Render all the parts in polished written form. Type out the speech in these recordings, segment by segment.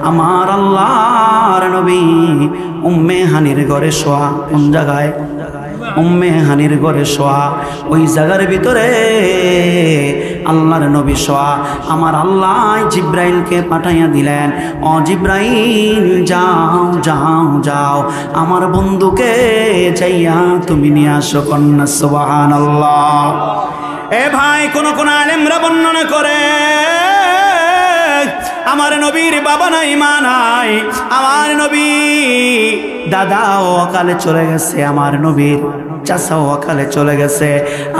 আমার আল্লাহর নবী উম্মে হানির ঘরে শোয়া। কোন জায়গায়? উম্মে হানির ঘরে শোয়া। ওই জায়গার ভিতরে আল্লাহর নবী শোয়া। আমার আল্লাহ জিব্রাইলকে পাঠাইয়া দিলেন, ও জিব্রাইল যাও যাও যাও, আমার বন্ধুকে যাইয়া তুমি নিয়ে আসো। কন্যা সুবহানাল্লাহ। এ ভাই, কোন আলেমরা বর্ণনা করে আমার নবীর বাবা নাই, মা নাই, আমার নবী দাদাও অকালে চলে গেছে, আমার নবীর চাচাও অকালে চলে গেছে,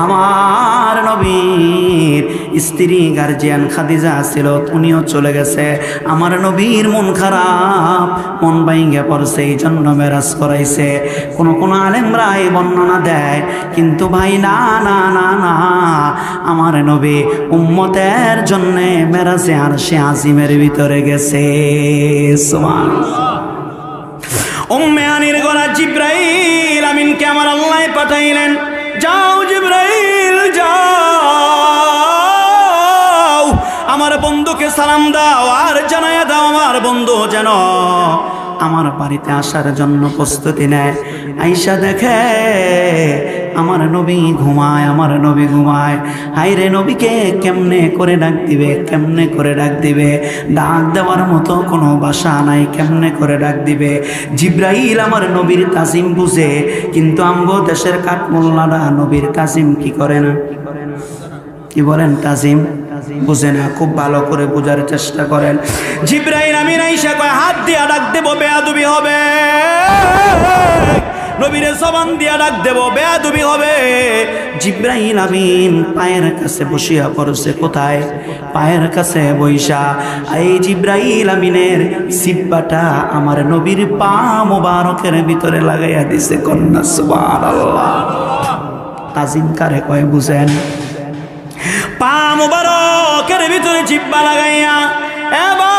আমার নবীর স্ত্রী গার্জিয়ান খাদিজা ছিল, উনিও চলে গেছে। আমার নবীর মন খারাপ, মন ভাঙ্গা পড়ছে, এই জন্য মেরাজ করাইছে। কোন আলেমরা এই বর্ণনা দেয়, কিন্তু ভাই না না না না, আমার নবী উম্মতের জন্য মেরাজে আরশে আজিমের ভিতরে গেছে। সুবহানাল্লাহ। উম্মে হানির ঘরে জিব্রাইল আমিনকে আমার আল্লাহ পাঠাইলেন, যাও জিব্রাইল যাও, আমার বন্ধুকে সালাম দাও আর জানাইয়া দাও আমার বন্ধু যেন আমার বাড়িতে আসার জন্য প্রস্তুতি নেয়। আইসা দেখে আমার নবী ঘুমায়, আমার নবী ঘুমায়। হাইরে, নবীকে কেমনে করে ডাক দিবে, কেমনে করে ডাক দিবে, ডাক দেওয়ার মতো কোনো ভাষা নাই, কেমনে করে ডাক দিবে। জিব্রাইল আমার নবীর তাজিম বুঝে, কিন্তু আমগো দেশের কাঠমোল্লারা নবীর তাজিম কি করে না? কি বলেন? তাজিম বুঝে না। খুব ভালো করে বোঝার চেষ্টা করেন। জিব্রাইল আমিন আইসা কয়, হাত দিয়া ডাক দেব বেয়াদবি হবে, নবীরে জবান দিয়া ডাক দেব বেয়াদবি হবে। জিব্রাইল আমিন পায়ের কাছে বসিয়া পড়ছে। কোথায়? পায়ের কাছে বইসা। এই জিব্রাইল আমিনের সিব্বাটা আমার নবীর পা মোবারকের ভিতরে লাগাইয়া দিছে। কন্যা সুবহানাল্লাহ। তাজিম কারে কয় বুঝেন? পা মোবারকের ভিতরে জিব্বা লাগাইয়া এবার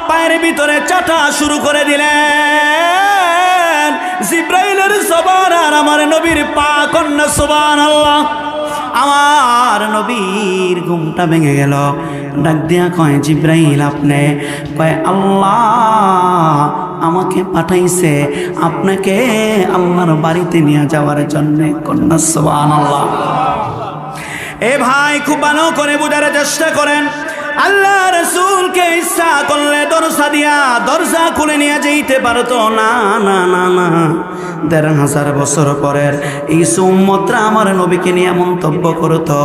পায়ের ভিতরে চাটা শুরু করে দিলেন। জিব্রাইলের জবান আর আমার নবীর পা। কন্যা সুবহানাল্লাহ। আমার নবীর ঘুমটা ভেঙে গেল। ডাক দিয়া কয়, জিব্রাইল আপনি? কয়, আল্লাহ আমাকে পাঠাইছে আপনাকে আল্লাহর বাড়িতে নিয়ে যাওয়ার জন্য। কন্যা সুবহানাল্লাহ। এ ভাই, খুব ভালো করে বোঝার চেষ্টা করেন। আল্লাহ রাসূলকে ইচ্ছা করলে দরজা খুলে নিয়ে যেতে পারতো না না না না। ১৫০০ বছর পরের এই উম্মতরা আমার নবীকে নিয়ে মন্তব্য করতো,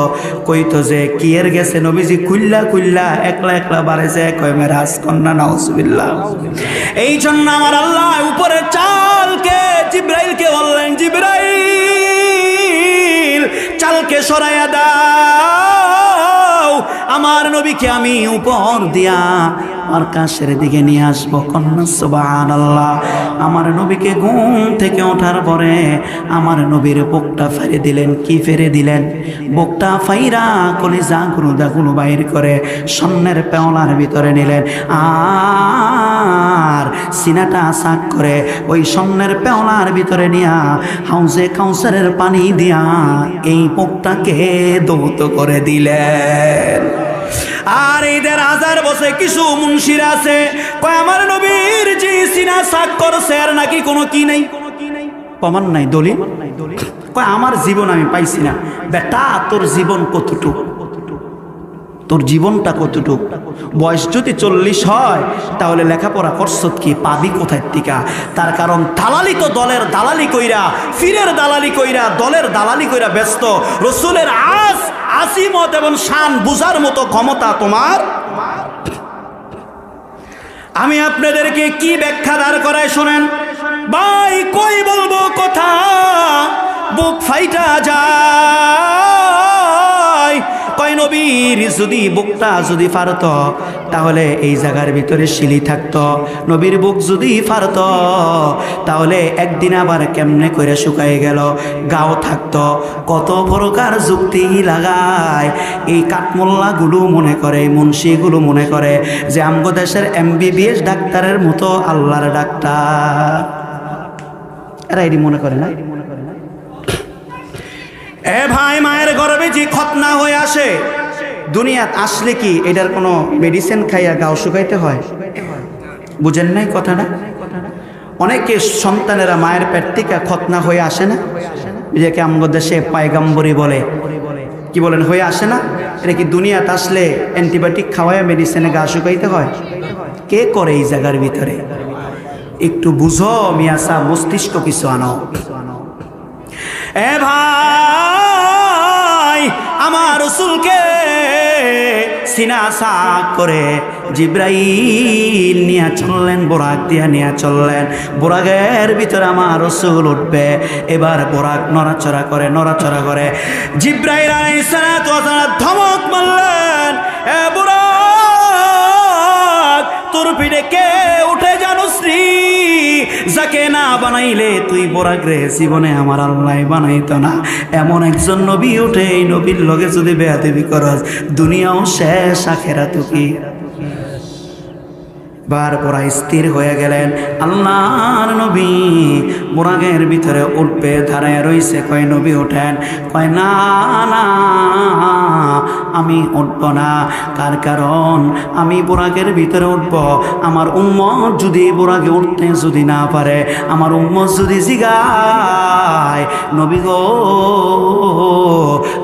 কইতো যে কি এর গেছে নবীজি কুল্লা একলা একলা বাড়েছে। কয় মেরাজ। কন্যা নাউজুবিল্লাহ। এই জন্য আমার আল্লাহ উপরে চালকে জিব্রাইলকে বললেন, জিব্রাইল চালকে সরাইয়া দাও, আমার নবীকে আমি উপর দিয়া আকাশের দিকে নিয়ে আসবো। কন্যা সুবহানাল্লাহ। আমার নবীকে ঘুম থেকে ওঠার পরে আমার নবীর বুকটা ফেরে দিলেন। কি ফেরে দিলেন? বুকটা ফাইরা কলিজা গুলো বাইর করে স্বর্ণের পেওলার ভিতরে নিলেন, আর সিনাটা সাক করে ওই স্বর্ণের পেওলার ভিতরে নিয়া হাউজে কাউসারের পানি দিয়া এই বুকটাকে দৌত করে দিলেন। আর এই ১৫০০ বছর কিছু মুন্সির আছে কয় আমার নবীর যে সিনা সাক করছে আর নাকি কোনো কি নাই, প্রমাণ নাই, দলিল। কয় আমার জীবন আমি পাইছি না। বেটা, তোর জীবন কতটুক? তোর জীবনটা কতটুক? বয়স যদি ৪০ হয় তাহলে লেখাপড়া করছত কি? পাবি কোথায় টিকা? তার কারণ দালালি তো দলের দালালি কইরা, ফিরের দালালি কইরা, দলের দালালি কইরা ব্যস্ত। রসুলের আসিমত এবং শান বুঝার মতো ক্ষমতা তোমার। আমি আপনাদেরকে কি ব্যাখ্যা দাঁড় করায় শোনেন ভাই, কই বলবো কথা, বুক ফাইটা যায়। কয় নবীর যদি বুকটা যদি ফারত তাহলে এই জায়গার ভিতরে শিলি থাকতো, নবীর বুক যদি ফারত তাহলে একদিন আবার কেমনে করে শুকাই গেল, গাও থাকতো। কত প্রকার যুক্তি লাগায় এই কাঠমোল্লাগুলো মনে করে, মুন্সিগুলো মনে করে যে আমগো দেশের MBBS ডাক্তারের মতো আল্লাহর ডাক্তার। এরা এটি মনে করে না। এ ভাই, মায়ের গর্ভে যে খতনা হয়ে আসে দুনিয়াত আসলে কি এটার কোনো মেডিসিন খাইয়া গাও শুকাইতে হয়? বুঝেন নাই কথাটা? অনেকে সন্তানেরা মায়ের পেট থেকে খতনা হয়ে আসে না, যেকে আমাদের দেশে পায়গাম্বরি বলে, কি বলেন, হয়ে আসে না? এটা কি দুনিয়াতে আসলে অ্যান্টিবায়োটিক খাওয়ায় মেডিসিনে গা শুকাইতে হয়? কে করে এই জায়গার ভিতরে? একটু বুঝো মিয়াসা, মস্তিষ্ক কিছু আনো। এ ভাই, আমার রাসূলকে সিনা সাক করে জিব্রাইল নিয়ে চললেন, বোরাক দিয়া নিয়ে চললেন। বোরাকের ভিতরে আমার রাসূল উঠবে। এবার বোরাক নড়াচড়া করে, নড়াচড়া করে। জিব্রাইল আলাইহিস সালাতু ওয়াস সালাম ধমক মারলেন, এ বোরাক, তোর পিঠে কে উঠে জানোস নি? যাকে না বানাইলে তুই বোরাক রে জীবনে আমার আল্লাহ বানাইতো না। এমন একজন নবী উঠে, এই নবীর লগে যদি বেয়াদবি করস, দুনিয়াও শেষ, আখিরাতও কি? বারবার স্থির হয়ে গেলেন। আল্লাহর নবী বোরাকের ভিতরে উঠবে, দাঁড়ায় রইছে। কয় নবী ওঠেন? কয় না না, আমি উঠব না। কারণ আমি বোরাকের ভিতরে উঠব, আমার উম্মত যদি বোরাকে উঠতে যদি না পারে, আমার উম্মত যদি জিগায় নবী গো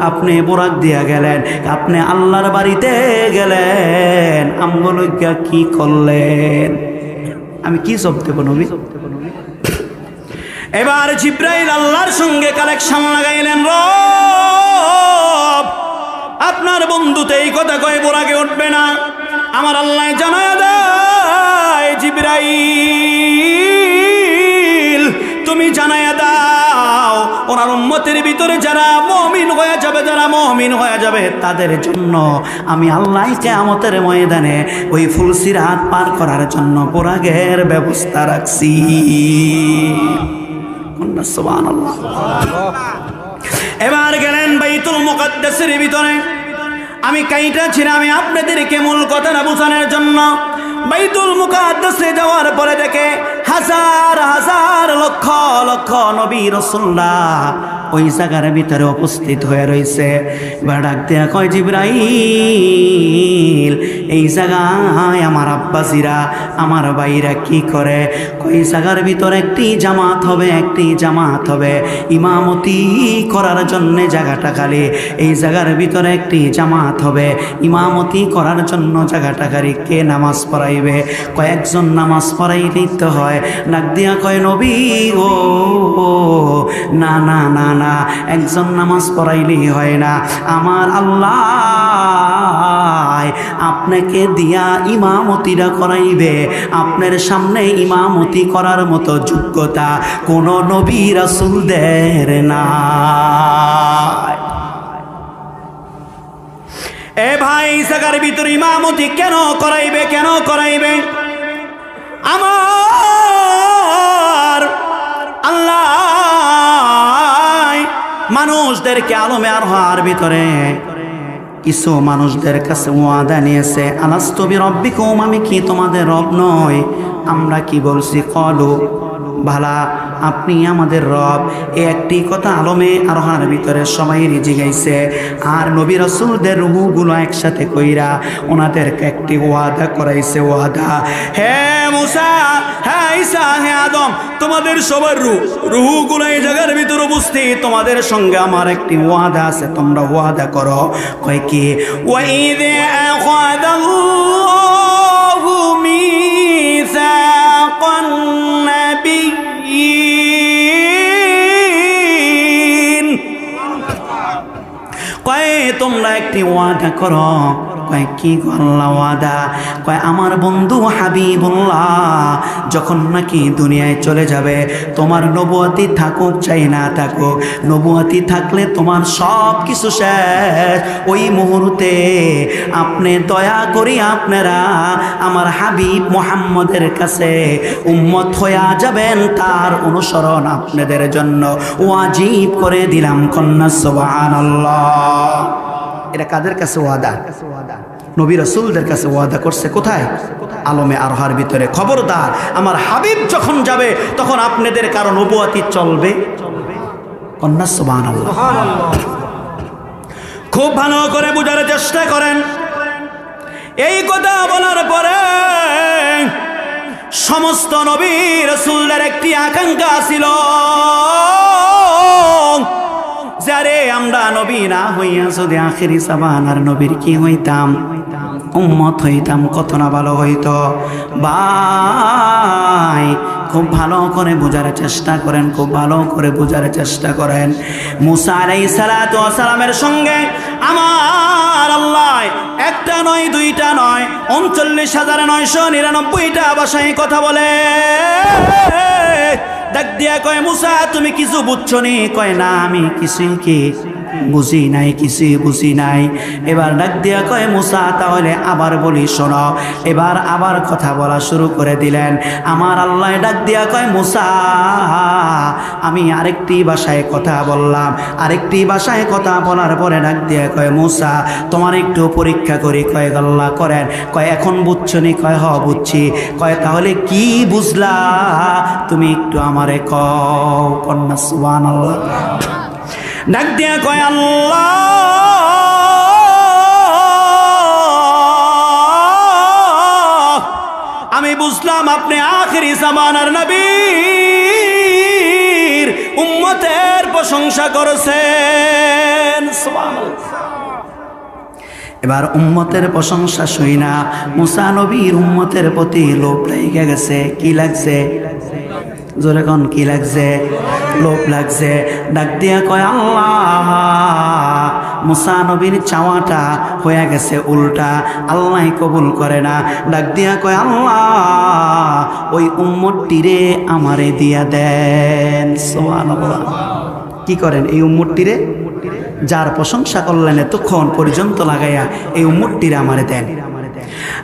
আপনি বোরাক দিয়া গেলেন, আপনি আল্লাহর বাড়িতে গেলেন, আমগলজ্ঞা কি করলেন? আমি কি জবাব দেব নবী? এবার জিব্রাইল আল্লাহর সঙ্গে কালেকশন লাগাইলেন, রব আপনার বন্ধুতে এই কথা কয় বোরাকে উঠবে না, আমার আল্লাহ জানায় দেয়, জিব্রাইল তুমি জানায় দাও ওনার উম্মতের ভিতরে যারা মুমিন হয়ে যাবে, যারা মুমিন হয়ে যাবে তাদের জন্য আমি আল্লাহ কিয়ামতের ময়দানে ওই ফুলসিরাত পার করার জন্য বোরাকের ব্যবস্থা রাখছি। সুবহানাল্লাহ। এবার গেলেন বাইতুল মুকাদ্দাসের ভিতরে। আমি কাইটা ছিলাম আমি আপনাদেরকে মূল কথাটা বোঝানোর জন্য। বাইতুল মুকাদ্দাসে যাওয়ার পরে দেখে হাজার হাজার লক্ষ লক্ষ নবী রাসূলুল্লাহ ওই জায়গার ভিতরে উপস্থিত হয়ে রয়েছে। এবার ডাক দেয়া কয়, জিবরাইল এই জায়গায় আমার আব্বাসিরা, আমার ভাইরা কি করে? কই জায়গার ভিতরে একটি জামাত হবে, একটি জামাত হবে ইমামতি করার জন্য জায়গাটা খালি। এই জায়গার ভিতরে একটি জামাত হবে ইমামতি করার জন্য জায়গাটা খালি। কে নামাজ পড়াইবে? কয়েকজন নামাজ পড়াইলেই তো হয়। ডাক দিয়া কয়, নবী ও না না না না, একজন নামাজ পড়াইলেই হয় না, আমার আল্লাহ আপনাকে দিয়া ইমামতিরা করাইবে। আপনার সামনে ইমামতি করার মতো যোগ্যতা কোন নবী রাসূলদের নাই। এ ভাই, জায়গার ভিতরে ইমামতি কেন করাইবে? কেন করাইবে? আমার আল্লাহ মানুষদেরকে আলমে আরহার ভিতরে কিছু মানুষদের কাছে ওয়াদা নিয়েছে, আলাস্তু বিরব্বিকুম, আমি কি তোমাদের রব নই? আমরা কি বলছি? কলু ভালা, আপনি আমাদের রব। এই একটি কথা আলমে আরহার ভিতরে সবাই জিগাইছে। আর নবী রাসূলদের রূহগুলো একসাথে কইরা ওনাদেরকে একটি ওয়াদা করাইছে। ওয়াদা, হে মুসা, হে ঈসা, হে আদম, তোমাদের সবার রূহগুলো এই জায়গার ভিতরে উপস্থিত, তোমাদের সঙ্গে আমার একটি ওয়াদা আছে, তোমরা ওয়াদা করো। কয় কি? ওয়াইদ আখাযাল্লাহু মিসাকান নাবিয়্যিন, কয় তোমরা একটি ওয়াদা করো। কয় কি করলা ওয়াদা? কয় আমার বন্ধু হাবিবুল্লাহ যখন নাকি দুনিয়ায় চলে যাবে, তোমার নবুয়তি থাকুক চাই না থাকুক, নবুয়তি থাকলে তোমার সব কিছু শেষ। ওই মুহূর্তে আপনি দয়া করি আপনারা আমার হাবিব মুহাম্মদের কাছে উম্মত হয়ে যাবেন, তার অনুসরণ আপনাদের জন্য ওয়াজিব করে দিলাম। কন্যা সুবহানাল্লাহ। এটা কাদের কাছে ওয়াদা? নবী রাসূলদের কাছে ওয়াদা করছে। কোথায়? আলমে আরহার ভিতরে। খবরদার, আমার হাবিব যখন যাবে তখন আপনাদের কারো নবুয়তি চলবে। কন্যা সুবহানাল্লাহ। খুব ভালো করে বোঝার চেষ্টা করেন। এই কথা বলার পরে সমস্ত নবী রাসূলদের একটি আকাঙ্ক্ষা ছিল, যারে আমরা নবী না হইয়া যদি আখিরি জামানার নবীর কি হইতাম, উম্মত হইতাম, কত না ভালো হইতো। ভাই খুব ভালো করে বোঝার চেষ্টা করেন, খুব ভালো করে বোঝার চেষ্টা করেন। মুসা আলাইহিস সালাতু ওয়াস সালামের সঙ্গে আমার আল্লাহ একটা নয়, দুইটা নয়, 39,999টা ভাষায় কথা বলে। ডাক দিয়া কয়, মুসা তুমি কিছু বুঝছো নি? কয় না, আমি কিছুই কি বুঝি নাই, কিছুই বুঝি নাই। এবার ডাক দিয়া কয়, মুসা তাহলে আবার বলি শোনো। এবার আবার কথা বলা শুরু করে দিলেন। আমার আল্লাহ ডাক দিয়া কয়, মুসা আমি আরেকটি ভাষায় কথা বললাম। আরেকটি ভাষায় কথা বলার পরে ডাক দিয়া কয়, মুসা তোমার একটু পরীক্ষা করি। কয় আল্লাহ করেন। কয় এখন বুঝছো নি? কয় হ বুঝছি। কয় তাহলে কি বুঝলা তুমি একটু আমারে কও। কন্যা সুবহানাল্লাহ। ডাক দিয়া কয়, আল্লাহ আমি বুঝলাম আপনি আখিরি জামানার নবীর উম্মতের প্রশংসা করেছেন। সুবহানাল্লাহ। এবার উম্মতের প্রশংসা শুই না মুসা নবীর উম্মতের প্রতি লোভ লেগে গেছে। কি লাগছে? জোরে কোন কি লাগছে? লোভ লাগছে। ডাক দিয়া কয়, আল্লাহ মুসা নবীর চাওয়াটা হয়ে গেছে উল্টা, আল্লাহ কবুল করে না। ডাক দিয়া কয়, আল্লাহ ওই উম্মতটিরে আমারে দিয়া দেন। সুবহানাল্লাহ। কি করেন? এই উম্মতটিরে, যার প্রশংসা করলেন এতক্ষণ পর্যন্ত লাগাইয়া, এই উম্মতটিরে আমারে দেন।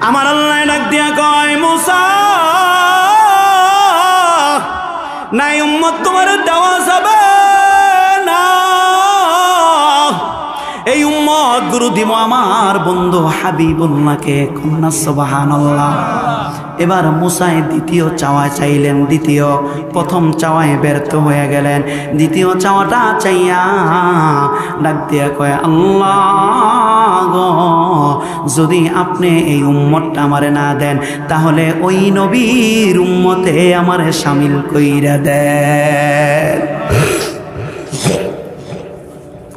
আমার আল্লাহ ডাক দিয়া কয়, মুসা নাই উম্মত তোমার দেওয়া যাবে না। এই উম্মত গুরু দিব আমার বন্ধু হাবিবুল্লাহকে। কন্যা সুবহানাল্লাহ। এবার মুসাই দ্বিতীয় চাওয়া চাইলেন। প্রথম চাওয়ায় ব্যর্থ হয়ে গেলেন। দ্বিতীয় চাওয়াটা চাইয়া ডাক দিয়া কয়, আল্লাহ গো যদি আপনি এই উম্মতটা আমারে না দেন, তাহলে ওই নবীর উম্মতে আমারে শামিল কইরা দেন।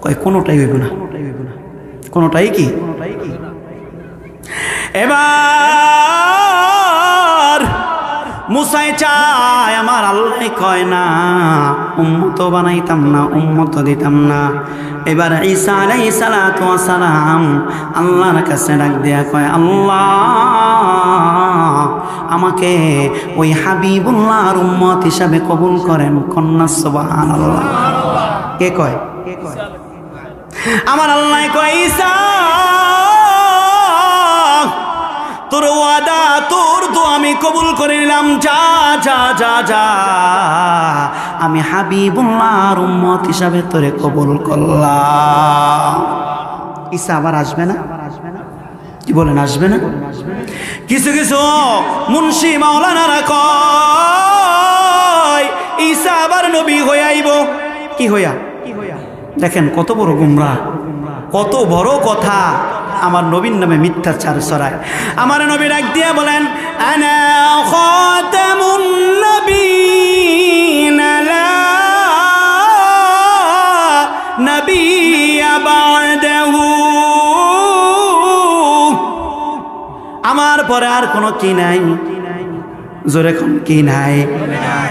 কয় কোনোটাই হইব না, কোনোটাই কি। এবার মুসাই চায়, আমার আল্লাহ কয় না উম্মত বানাইতাম না, উম্মত দিতাম না। এবার ঈসা আলাইহিস সালাতু ওয়াস সালাম আল্লাহর কাছে ডাক দিয়া কয়, আল্লাহ আমাকে ওই হাবিবুল্লাহর উম্মত হিসাবে কবুল করেন। কন্যা সুবহানাল্লাহ। কে কয়? আমার আল্লাহ কয়, ঈসা তোর ওয়াদা, তোর তো আমি কবুল করে নিলাম। যা যা যা যা, আমি হাবিবুল্লাহর উম্মত হিসাবে তোরে কবুল করলাম। ঈসা আবার আসবে না? কি বলেন, আসবে না? কিছু কিছু মুন্সি মাওলানারা কয় ঈসা আবার নবী হয়ে আইব। কি হইয়া? দেখেন কত বড় গুমরা, কত বড় কথা। আমার নবীর নামে মিথ্যাচার ছড়ায়। আমার নবী ডাক দিয়ে বলেন, আনা খাতামুন নবিয়্যিন লা নাবিয়্যা বা'দাহু। আমার পরে আর কোনো কি নাই। জোরে কোন কি নাই?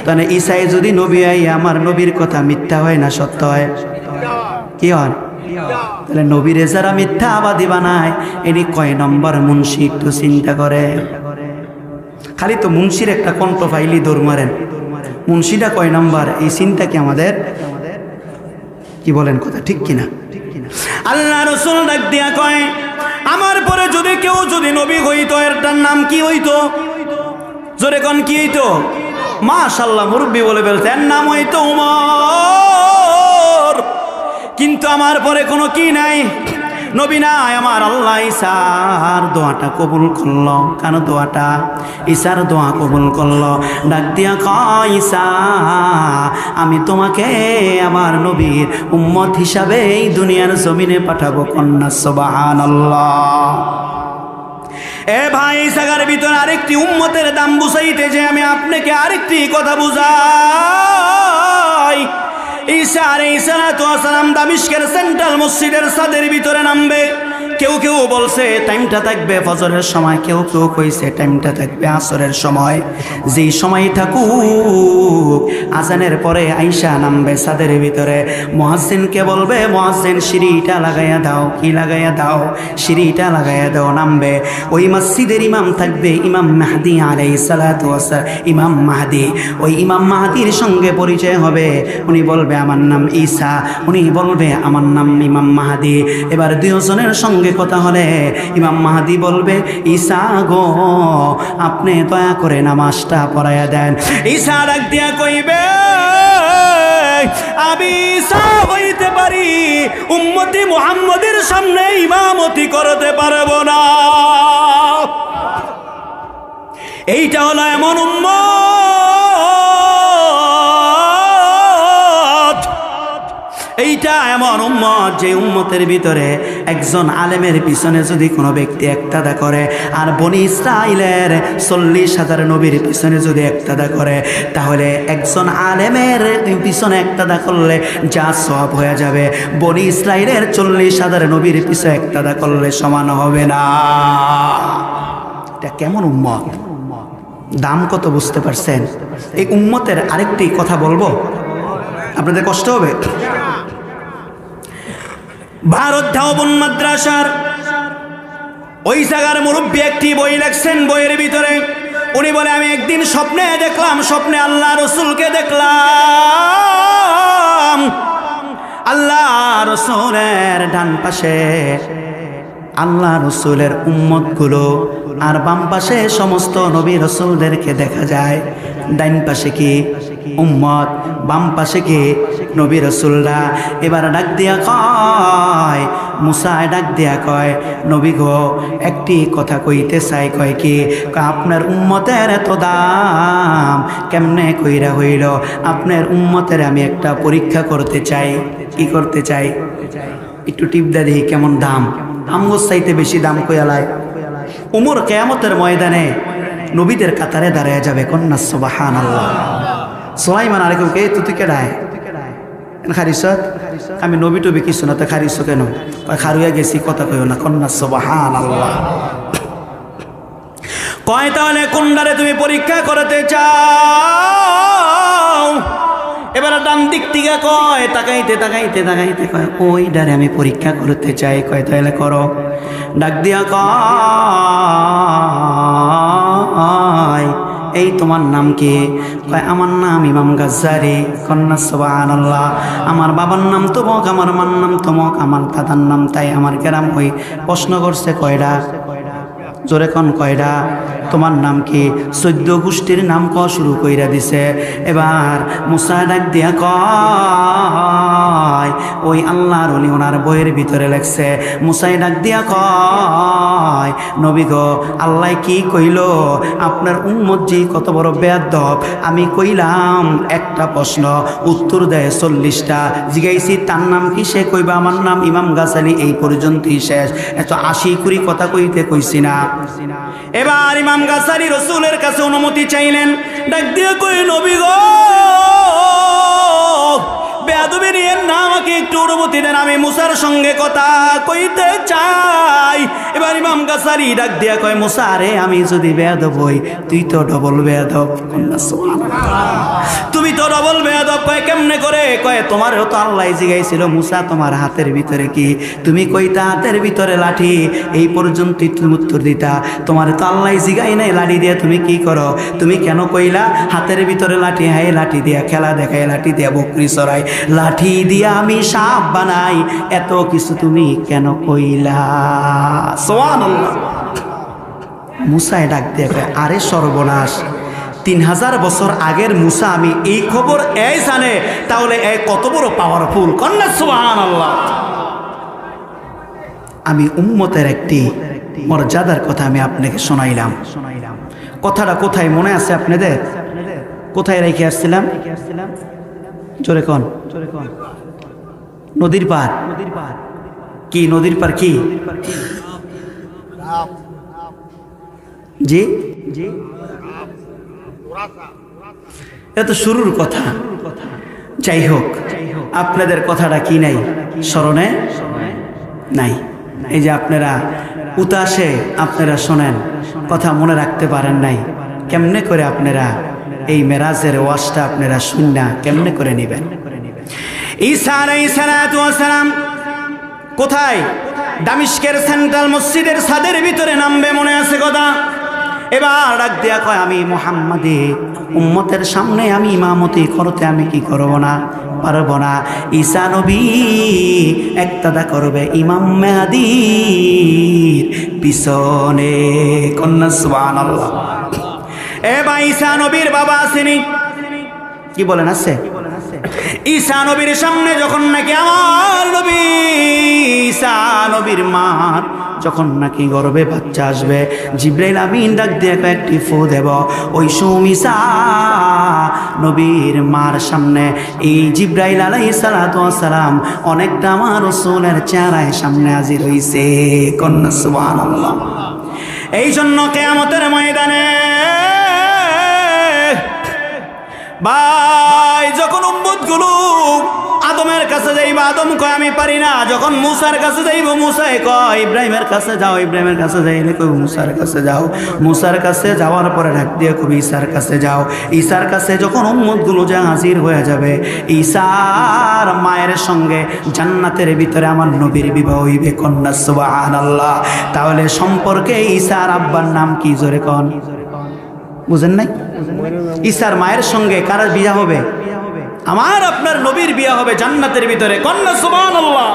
তাহলে ঈসাই যদি নবী হয়, আমার নবীর কথা মিথ্যা হয় না সত্য হয়? কি হয়? তাহলে নবীরে যারা মিথ্যাবাদী বানায়, এটি কয় নম্বর মুন্সি? একটু চিন্তা করে। খালি তো মুন্সির একটা কণ্ঠ ফাইলি দৌড় মারেন, মুন্সিটা কয় নম্বর? এই চিন্তা কি আমাদের? কি বলেন কথা ঠিক কিনা? আল্লাহ রাসূল ডাক দিয়া কয়, আমার পরে যদি কেউ যদি নবী হইতো, এরটার নাম কি হইতো? জোরে কোন কি হইতো? মাশাআল্লাহ, মুরব্বী বলে ফেলছে, এর নাম হইতো উমর। কিন্তু আমার পরে কোনো কি নাই, নবী নাই আমার আল্লাহ ঈসার দোয়াটা কবুল করলো। কেন দোয়াটা? ঈসার দোয়া কবুল করলো। ডাক দিয়া কয় ঈসা আমি তোমাকে আমার নবীর উম্মত হিসাবে এই দুনিয়ার জমিনে পাঠাবো। কন্যা সুবহানাল্লাহ। এ ভাই সাগার ভিতরে আরেকটি উম্মতের দাম বুঝাইতে যে আমি আপনাকে আরেকটি কথা বুঝাই। ঈসা আলাইহিস সালাতু ওয়াস সালাম দামিশকের সেন্ট্রাল মসজিদের ছাদের ভিতরে নামবে। কেউ কেউ বলছে টাইমটা থাকবে ফজরের সময়, কেউ কেউ কইছে টাইমটা থাকবে আসরের সময়। যেই সময় থাকুক আজানের পরে আইসা নামবে ছাদের ভিতরে। মুয়াজ্জিনকে বলবে মুয়াজ্জিন সিঁড়িটা লাগাইয়া দাও। কি লাগাইয়া দাও? সিঁড়িটা লাগাইয়া দাও। নামবে। ওই মসজিদের ইমাম থাকবে ইমাম মাহদী আলাইহিস সালাতু ওয়াস সালাম। ইমাম মাহদী, ওই ইমাম মাহদীর সঙ্গে পরিচয় হবে। উনি বলবে আমার নাম ঈসা, উনি বলবে আমার নাম ইমাম মাহদী। এবার দুজনের সঙ্গে কথা হলে ইমাম মাহদী বলবে ঈসা গো আপনি দয়া করে নামাজটা পড়াইয়া দেন। ঈসা ডাক দিয়া কইবে আমি ঈসা হইতে পারি, উম্মতি মুহাম্মদের সামনে ইমামতি করতে পারবো না। এইটা হলো এমন উম্মত, এইটা এমন উম্মত যে উম্মতের ভিতরে একজন আলেমের পিছনে যদি কোনো ব্যক্তি একতাদা করে, আর বনি ইসরাইলের 40,000 নবীর পিছনে যদি একতাদা করে, তাহলে একজন আলেমের পিছনে একতাদা করলে যা সওয়াব হয়ে যাবে বনি ইসরাইলের 40,000 নবীর পিছনে একতাদা করলে সমান হবে না। এটা কেমন উম্মত, দাম কত বুঝতে পারছেন? এই উম্মতের আরেকটি কথা বলবো, আপনাদের কষ্ট হবে। ভারত ধাওবন মাদ্রাসার ওই জায়গার মুরব্বী একটি বই লেখছেন। বইয়ের ভিতরে উনি বলে আমি একদিন স্বপ্নে দেখলাম, স্বপ্নে আল্লাহ রসুলকে দেখলাম। আল্লাহ রসুলের ডান পাশে আল্লাহ রসুলের উম্মতগুলো, আর বাম পাশে সমস্ত নবী রসুলদেরকে দেখা যায়। ডাইন পাশে কি উম্মত, বাম পাশে কি নবী রসুলরা। এবার ডাক দিয়া কয় মুসা, ডাক দিয়া কয় নবী গো একটি কথা কইতে চাই। কয় কি? আপনার উম্মতের এত দাম কেমনে কইরা হইল? আপনার উম্মতের আমি একটা পরীক্ষা করতে চাই। কি করতে চাই? একটু টিপদা দেখি কেমন দাম। আমগোর চাইতে বেশি দাম কইয়ালায়। উমর কিয়ামতের ময়দানে নবীদের কাতারে দাঁড়ায় যাবে। কন্যা সুবহানাল্লাহ। সুলাইমান আলাইকুম কে তুই কেডায় খারিসত? আমি নবী টবি কিছু না, তো খারিস কেন? খারুয়া গেছি কথা কইও না। কন্যা সুবহানাল্লাহ। কয় তাহলে কোনটারে তুমি পরীক্ষা করতে চাও? এবার ডান দিক থেকে কয় তাকাইতে তাকাইতে তাকাইতে কয় ওই ডারে আমি পরীক্ষা করতে চাই। কয় তাহলে করো। ডাক দিয়া কয় এই তোমার নাম কি? কয় আমার নাম ইমাম গাজ্জারি। কন্যা সুবহানাল্লাহ। আমার বাবার নাম তমক, আমার মার নাম তমক, আমার দাদার নাম তাই। আমার গ্রাম ওই প্রশ্ন করছে কয়টা? জোরে কোন কয়টা? তোমার নাম কি? 14 গোষ্ঠীর নাম ক শুরু কইরা দিছে। এবার মুসা ডাক দিয়া কয় ওই আল্লাহর ওলি ওনার বইয়ের ভিতরে লেখছে। মুসাই ডাক দিয়া কয় নবী গো আল্লাহ কি কইল? আপনার উম্মত জি কত বড় বেয়াদব। আমি কইলাম একটা প্রশ্ন, উত্তর দেয় 40টা। জিগাইছি তার নাম কি? সে কইবা আমার নাম ইমাম গাজ্জালি। এই পর্যন্তই শেষ। এত 80 কুড়ি কথা কইতে কইছি না। এবার ইমাম গাজ্জালি রসুলের কাছে অনুমতি চাইলেন। ডাক দিয়ে কই নবী গো বেয়াদবি নিয়ে না, আমাকে একটু অনুমতি দেন, আমি মুসার সঙ্গে কথা কইতে চাই। এবার ইমাম গাজ্জালি ডাক দিয়া কয় মুসা রে আমি যদি বেয়াদব হই তুই তো ডবল বেয়াদব। তুমি তো ডবল বেয়াদব। কয় কেমনে করে? কয় তোমারও তো আল্লাহ জিগাইছিল মুসা তোমার হাতের ভিতরে কি? তুমি কইতা হাতের ভিতরে লাঠি। এই পর্যন্তই তুমি উত্তর দিতা। তোমার তো আল্লাহ জিগাই নাই লাঠি দিয়া তুমি কি করো? তুমি কেন কইলা হাতের ভিতরে লাঠি? হ্যাঁ লাঠি দিয়া খেলা দেখায়, লাঠি দিয়া বকরি চড়াই, লাঠি দিয়া আমি সাপ বানাই। এত কিছু তুমি কেন কইলা? সুবহানাল্লাহ। মুসায় ডাক দিয়ে আরে সর্বনাশ, 3000 বছর আগের মুসা আমি এই খবর এই জানে, তাহলে কত বড় পাওয়ারফুল। কন্যা সুবহানাল্লাহ। আমি উম্মতের একটি মর্যাদার কথা আমি আপনাকে শোনাইলাম। কথাটা কোথায় মনে আছে আপনাদের? কোথায় রেখে আসছিলাম? জোরে কোন? নদীর পার। কি নদীর পার? কি জি জি, এটা তো শুরুর কথা। যাই হোক, আপনাদের কথাটা কি নাই স্মরণে নাই। এই যে আপনারা উতাসে আপনারা শোনেন, কথা মনে রাখতে পারেন নাই, কেমনে করে আপনারা এই মেরাজের ওয়াজটা আপনারা শুননা কেমনে করে নেবেন? ঈসা আলাইহিস সালাতু ওয়াস সালাম কোথায়? দামিশকের সেন্ট্রাল মসজিদের ছাদের ভিতরে নামবে, মনে আছে কথা? এবার ডাক দিয়া কয়, আমি মুহাম্মাদি উম্মতের সামনে আমি ইমামতি করতে আমি কি করব না, পারব না। ঈসা নবী একতাদা করবে ইমাম মেহাদির পিছনে। কন্যা সুবহানাল্লাহ। এবার ঈসা নবীর বাবা আসেনি, কি বলেন আছে? ঈসা নবীর সামনে যখন নাকি আমার নবী ঈসা নবীর মার যখন নাকি গর্ভে বাচ্চা আসবে, জিবরাইল আমিন ডাক দিয়ে একটি ফু দেব। ওই সময় ঈসা নবীর মার সামনে এই জিবরাইল আলাইহিস সালাতু ওয়াস সালাম অনেকটা আমার রাসূলের চেহারায় সামনে হাজির হইছে। কন্যা সুবহানাল্লাহ। এই জন্য কিয়ামতের ময়দানে ভাই যখন উম্মতগুলো আদমের কাছে যাইবা, আদম কয় আমি পারি না। যখন মুসার কাছে যাইব, মুসাই কয় ইব্রাহিমের কাছে যাও, ইব্রাহিমের কাছে যাইলে কই মুসার কাছে যাও, মুসার কাছে যাওয়ার পরে ডাক দিয়ে কবি ঈসার কাছে যাও। ঈসার কাছে যখন উম্মতগুলো যা হাজির হয়ে যাবে, ঈসার মায়ের সঙ্গে জান্নাতের ভিতরে আমার নবীর বিবাহ হইবে। কন্যা সুবহানাল্লাহ। তাহলে সম্পর্কে ঈসার আব্বার নাম কি? জোরে কোন? বুঝেন নাই? ঈসার মায়ের সঙ্গে কার বিয়া হবে? আমার আপনার নবীর বিয়া হবে জান্নাতের ভিতরে। কন্যা সুবহানাল্লাহ।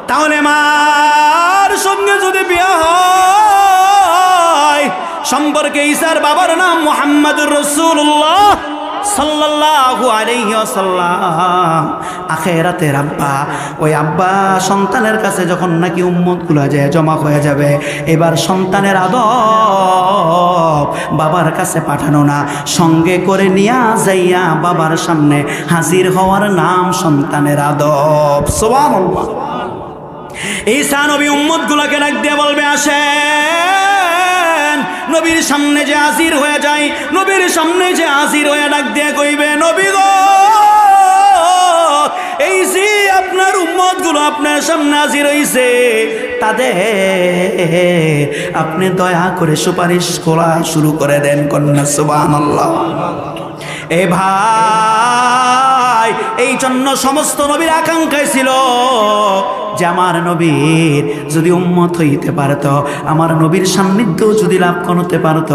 তাহলে মার সঙ্গে যদি বিয়া হয়, সম্পর্কে ঈসার বাবার নাম মুহাম্মাদুর রাসূলুল্লাহ সাল্লাল্লাহু আলাইহি ওয়াসাল্লাম। আখিরাতের আব্বা, ওই আব্বা সন্তানের কাছে যখন নাকি উম্মতগুলো যায় জমা হয়ে যাবে, এবার সন্তানের আদব বাবার কাছে পাঠানো না, সঙ্গে করে নিয়া যাইয়া বাবার সামনে হাজির হওয়ার নাম সন্তানের আদব। সুবহানাল্লাহ। ঈসা নবী উম্মতগুলোকে ডাক দিয়ে বলবে, আসেন। নবীর সামনে যে হাজির হয়ে যায়, নবীর সামনে যে হাজির হয়ে ডাক দিয়ে কইবে, নবী গো, এই যে আপনার উম্মতগুলো আপনার সামনে হাজির হইছে, তাদের আপনি দয়া করে সুপারিশ করা শুরু করে দেন। কন্যা সুবহানাল্লাহ। এ ভাই, এই জন্য সমস্ত নবীর আকাঙ্ক্ষা ছিল যে আমার নবীর যদি উম্মত হইতে পারত, আমার নবীর সান্নিধ্য যদি লাভ করতে পারত।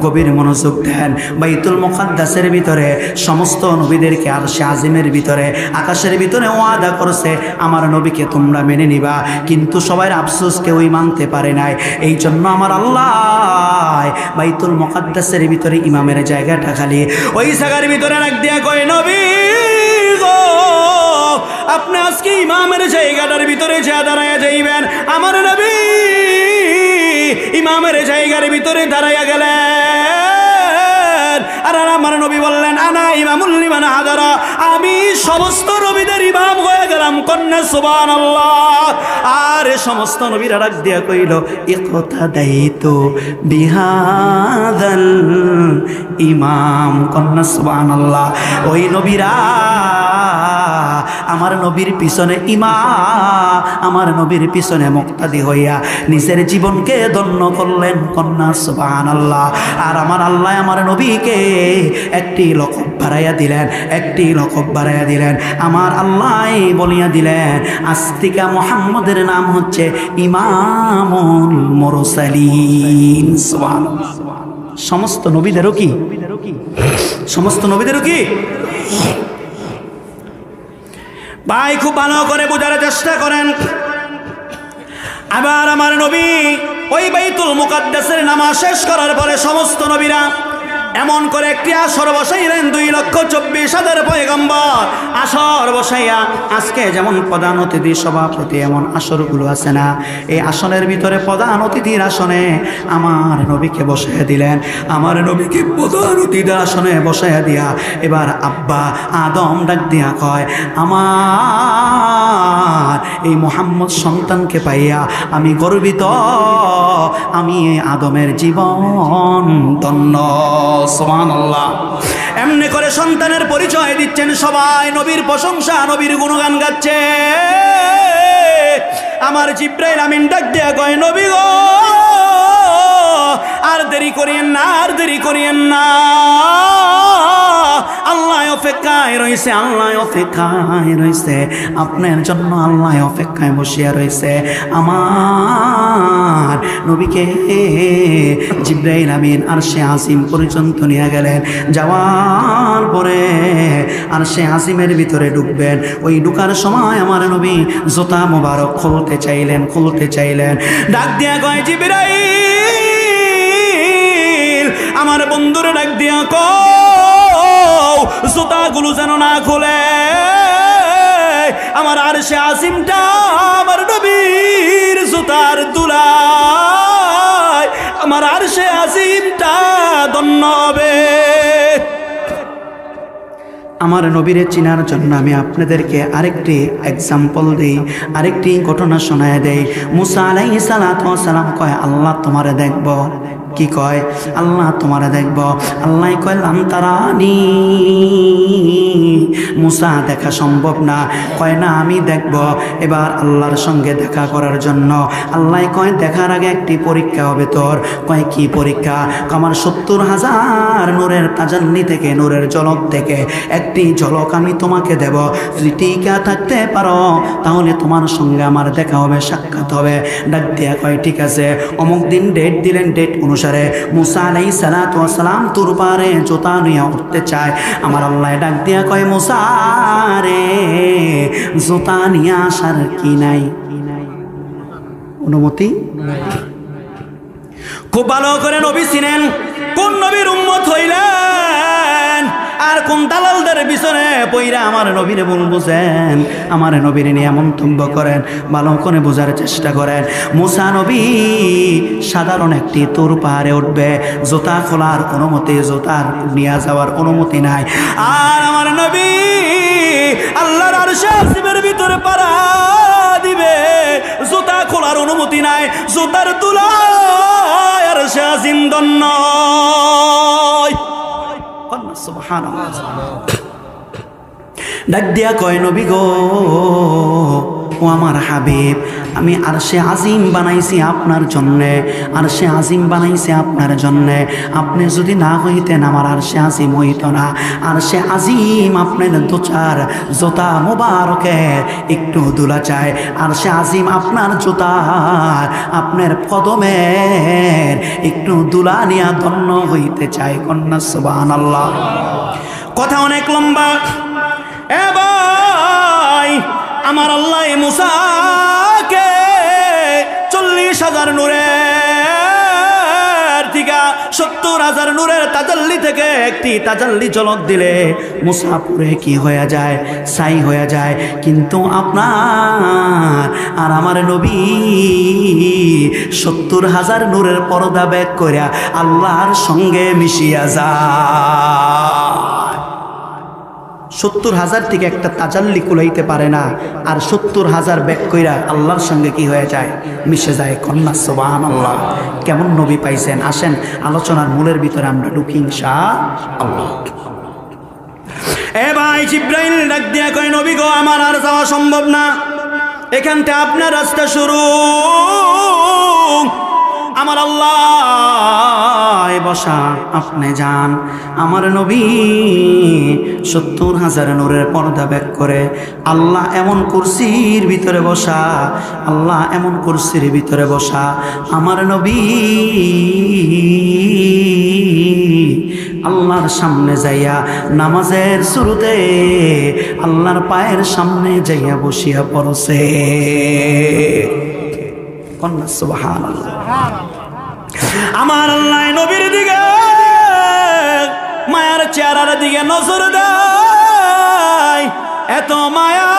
গভীর মনোযোগ দেন। বাইতুল মুকাদ্দাসের ভিতরে সমস্ত নবীদেরকে আরশে আজিমের ভিতরে আকাশের ভিতরে ওয়াদা করছে আমার নবীকে তোমরা মেনে নিবা, কিন্তু সবার আফসোস কেউই মানতে পারে নাই। এই জন্য আমার আল্লাহ বাইতুল মুকাদ্দাসের ভিতরে ইমামের জায়গাটা খালি, ওই জায়গার ভিতরে রাখ দিয়া কয়, নবী গো, আপনি আজকে ইমামের জায়গাটার ভিতরে যা দাঁড়ায়া যাইবেন। আমার নবী ইমামের জায়গার ভিতরে দাঁড়াইয়া গেলেন। আর আমার নবী বললেন, আনা ইমামুল লিমান হাদারা, আমি সমস্ত নবীদের ইমাম হয়ে গেলাম। কন্যা সুবহানাল্লাহ। আর সমস্ত নবীরা ডাক দিয়া কইল, ইকতাদাইতু বিহাদাল ইমাম। কন্যা সুবহানাল্লাহ। ওই নবীরা আমার নবীর পিছনে ইমাম, আমার নবীর পিছনে মুক্তাদি হইয়া নিজের জীবনকে ধন্য করলেন। কন্যা সুবহানাল্লাহ। আর আমার আল্লাহ আমার নবীকে একটি লকব বাড়াইয়া দিলেন, একটি লকব বাড়াইয়া দিলেন। আমার আল্লাহ বলিয়া দিলেন, আস্তিকা মুহাম্মদের নাম হচ্ছে ইমামুল মুরসালিন। সুবহানাল্লাহ। সমস্ত নবীদেরও কি? সমস্ত নবীদেরও কি? ভাই খুব ভালো করে বোঝার চেষ্টা করেন। আবার আমার নবী ওই বাইতুল মুকাদ্দাসের নামাজ শেষ করার পরে সমস্ত নবীরা এমন করে একটি আসর বসাইলেন 2,24,000 পয়গম্বর আসর বসাইয়া আজকে যেমন প্রধান অতিথি সভাপতি এমন আসরগুলো আছে না, এই আসনের ভিতরে প্রধান অতিথির আসনে আমার নবীকে বসাইয়া দিলেন। আমার নবীকে প্রধান অতিথির আসনে বসাইয়া দিয়া এবার আব্বা আদম ডাক দিয়া কয়, আমার এই মুহাম্মদ সন্তানকে পাইয়া আমি গর্বিত, আমি এই আদমের জীবন ধন্য। সুবহানাল্লাহ। এমনি করে সন্তানের পরিচয় দিচ্ছেন সবাই, নবীর প্রশংসা, নবীর গুণগান গাচ্ছে। আমার জিব্রাইল আমিন ডাক দিয়া কয়, নবী গো আর দেরি করিয়েন না, আর দেরি করিয়েন না, আল্লাহ অপেক্ষায় রয়েছে, আল্লাহ অপেক্ষায় রয়েছে আপনার জন্য, আল্লাহ অপেক্ষায় বসিয়া রয়েছে। আমার নবীকে জিব্রাইল আমিন আরশে আজিম পর্যন্ত নিয়ে গেলেন। যাওয়ার পরে আরশে আজিমের ভিতরে ঢুকবেন, ওই ঢুকার সময় আমার নবী জুতা মোবারক খুলতে চাইলেন, ডাক দিয়া কয়, জিব্রাইল আমার বন্ধুরে ডাক দিয়া কও জুতাগুলো যেন না খুলে, আমার আরশে আজিমটা আমার নবীর জুতার দুলায় আমার আরশে আজিমটা ধন্য হবে। আমার নবীরে চিনার জন্য আমি আপনাদেরকে আরেকটি এক্সাম্পল দিই, আরেকটি ঘটনা শোনায় দেই। মুসা আলাইহিস সালাতু ওয়াস সালাম কয়, আল্লাহ তোমারে দেখব। কি কয়? আল্লাহ তোমারে দেখব। আল্লাহ কয়, লাম তারানি, মুসা দেখা সম্ভব না। কয় না, আমি দেখব। এবার আল্লাহর সঙ্গে দেখা করার জন্য আল্লাহ কয়, দেখার আগে একটি পরীক্ষা হবে তোর। কয়, কি পরীক্ষা? আমার 70,000 নূরের তাজাল্লি থেকে, নূরের ঝলক থেকে একটি ঝলক আমি তোমাকে দেব। যদি টিকা থাকতে পারো তাহলে তোমার সঙ্গে আমার দেখা হবে, সাক্ষাৎ হবে। ডাক দিয়া কয়, ঠিক আছে। অমুক দিন ডেট দিলেন, ডেট অনুসারে মুসা আলাইহিস সালাতু ওয়াস সালাম তোর পারে জুতা নিয়ে উঠতে চায়। আমার আল্লাহ ডাক দিয়া কয়, মুসা রে জুতা নিয়ে আসার কি নাই, অনুমতি? খুব ভালো করে নবী চিনেন, কোন নবীর উম্মত হইলেন আর কোন দালালদের পিছনে পইরা আমার নবীরে ভুল বুঝেন, আমার নবীরে নিয়ে মন্তব্য করেন, ভালো করে বোঝার চেষ্টা করেন। মুসা নবী সাধারণ একটি তোর পাহাড়ে উঠবে, জুতা খোলার অনুমতি, জুতার নিয়ে যাওয়ার অনুমতি নাই। আর আমার নবী আল্লাহর আরশে আজিমের ভিতরে পাড়া দিবে, জুতা খোলার অনুমতি নাই, জুতার তুলায় আরশে আজিম ধন্য। সুবহানাল্লাহ। ডাক দিয়া কয়, নবী গো, ও আমার হাবিব, আমি আরশে আজিম বানাইছি আপনার জন্যে, আরশে আজিম বানাইছি আপনার জন্যে। আপনি যদি না হইতেন আমার আরশে আজিম হইত না। আরশে আজিম আপনার দোচার জোতা মোবারকের একটু দুলা চায়, আরশে আজিম আপনার জোতার, আপনার কদমের একটু দুলা নিয়া ধন্য হইতে চায়। কন্যা সুবহানাল্লাহ। কথা অনেক লম্বা। এ ভাই, আমার আল্লাহ মুসাকে 40,000 নূরের থেকে 70,000 নূরের তাজাল্লি থেকে একটি তাজাল্লি ঝলক দিলে মুসা পুরে কি হয়ে যায়, ছাই হয়ে যায়। কিন্তু আপনার আর আমার নবী 70,000 নূরের পর্দা ব্যাগ করিয়া আল্লাহর সঙ্গে মিশিয়া যায়। 70,000 থেকে একটা তাজাল্লি কুলাইতে পারে না, আর 70,000 ব্যাগ কইরা আল্লাহর সঙ্গে কি হয়ে যায়, মিশে যায়। কন্যা সুবহানাল্লাহ। কেমন নবী পাইছেন? আসেন আলোচনার মূলের ভিতরে আমরা ঢুকি ইনশাআল্লাহ। এ ভাই, জিব্রাইল ডাক দিয়া কয়, নবী গো, আমার আর যাওয়া সম্ভব না, এখানটা আপনার রাস্তা শুরু। আমার আল্লাহ বসা, আপনি যান। আমার নবী 70,000 নূরের পর্দা ব্যাগ করে আল্লাহ এমন কুরসির ভিতরে বসা, আল্লাহ এমন কুরসির ভিতরে বসা। আমার নবী আল্লাহর সামনে যাইয়া নামাজের শুরুতে আল্লাহর পায়ের সামনে যাইয়া বসিয়া পড়ছে। কন্যা সুবহানাল্লাহ। আমার আল্লাহ নবীর দিকে দিকে নজর দেয়, এত মায়া,